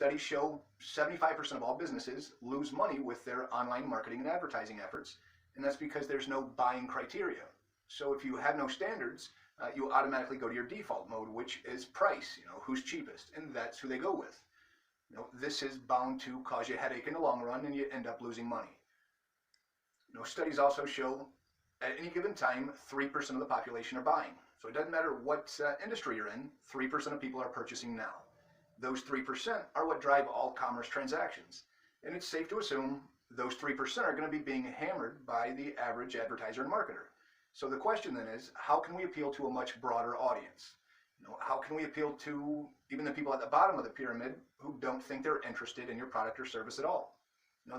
studies show 75% of all businesses lose money with their online marketing and advertising efforts, and that's because there's no buying criteria. So if you have no standards, you automatically go to your default mode, which is price, who's cheapest, and that's who they go with. This is bound to cause you a headache in the long run, and you end up losing money. Studies also show at any given time, 3% of the population are buying. So it doesn't matter what industry you're in, 3% of people are purchasing now. Those 3% are what drive all commerce transactions. And it's safe to assume those 3% are going to be being hammered by the average advertiser and marketer. So the question then is, how can we appeal to a much broader audience? How can we appeal to even the people at the bottom of the pyramid who don't think they're interested in your product or service at all?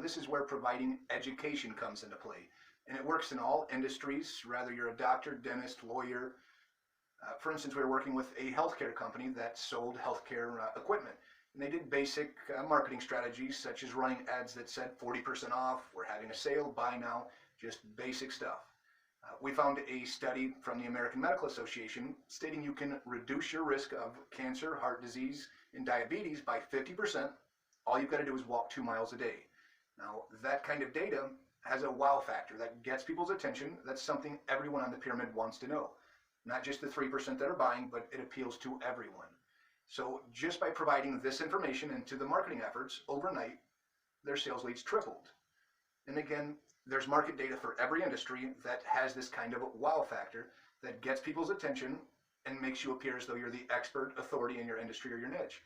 This is where providing education comes into play. And it works in all industries, whether you're a doctor, dentist, lawyer. For instance, we were working with a healthcare company that sold healthcare equipment. And they did basic marketing strategies, such as running ads that said 40% off, we're having a sale, buy now, just basic stuff. We found a study from the American Medical Association stating you can reduce your risk of cancer, heart disease, and diabetes by 50%. All you've got to do is walk 2 miles a day. Now, that kind of data has a wow factor that gets people's attention. That's something everyone on the pyramid wants to know. Not just the 3% that are buying, but it appeals to everyone. So just by providing this information into the marketing efforts overnight, their sales leads tripled. And again, there's market data for every industry that has this kind of wow factor that gets people's attention and makes you appear as though you're the expert authority in your industry or your niche.